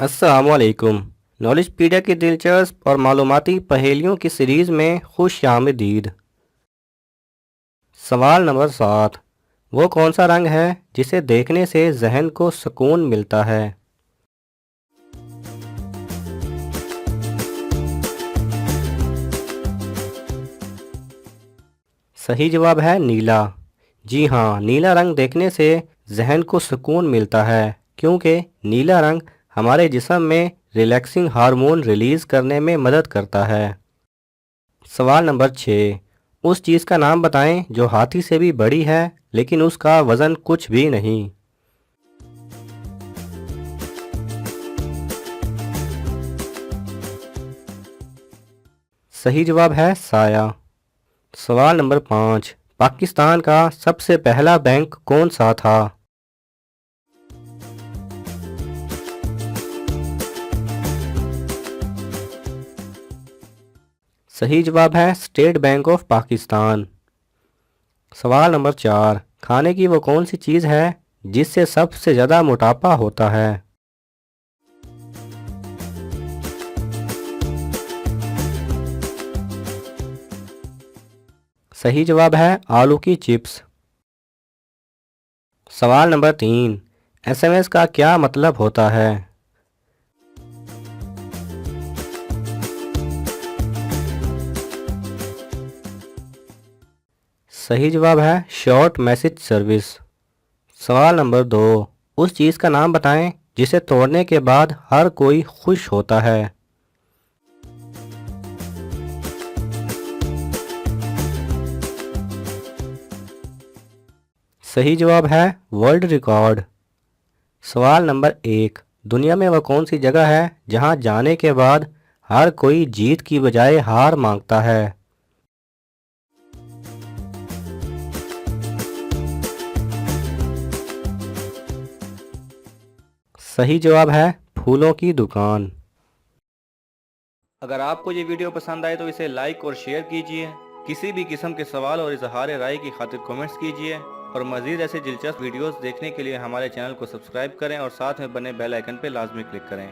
अस्सलामुअलैकुम। नॉलेजपीडिया की दिलचस्प और मालूमाती पहेलियों की सीरीज़ में खुशामदीद। सवाल नंबर 7। वो कौन सा रंग है जिसे देखने से जहन को सुकून मिलता है? सही जवाब है नीला। जी हाँ, नीला रंग देखने से जहन को सुकून मिलता है क्योंकि नीला रंग हमारे जिस्म में रिलैक्सिंग हार्मोन रिलीज़ करने में मदद करता है। सवाल नंबर 6। उस चीज़ का नाम बताएं जो हाथी से भी बड़ी है लेकिन उसका वज़न कुछ भी नहीं। सही जवाब है साया। सवाल नंबर 5। पाकिस्तान का सबसे पहला बैंक कौन सा था? सही जवाब है स्टेट बैंक ऑफ पाकिस्तान। सवाल नंबर 4। खाने की वो कौन सी चीज़ है जिससे सबसे ज़्यादा मोटापा होता है? सही जवाब है आलू की चिप्स। सवाल नंबर 3। एसएमएस का क्या मतलब होता है? सही जवाब है शॉर्ट मैसेज सर्विस। सवाल नंबर 2। उस चीज़ का नाम बताएं जिसे तोड़ने के बाद हर कोई खुश होता है। सही जवाब है वर्ल्ड रिकॉर्ड। सवाल नंबर 1। दुनिया में वह कौन सी जगह है जहां जाने के बाद हर कोई जीत की बजाय हार मांगता है? सही जवाब है फूलों की दुकान। अगर आपको ये वीडियो पसंद आए तो इसे लाइक और शेयर कीजिए। किसी भी किस्म के सवाल और इजहार राय की खातिर कमेंट्स कीजिए और मज़ीद ऐसे दिलचस्प वीडियोस देखने के लिए हमारे चैनल को सब्सक्राइब करें और साथ में बने बेल आइकन पर लाजमी क्लिक करें।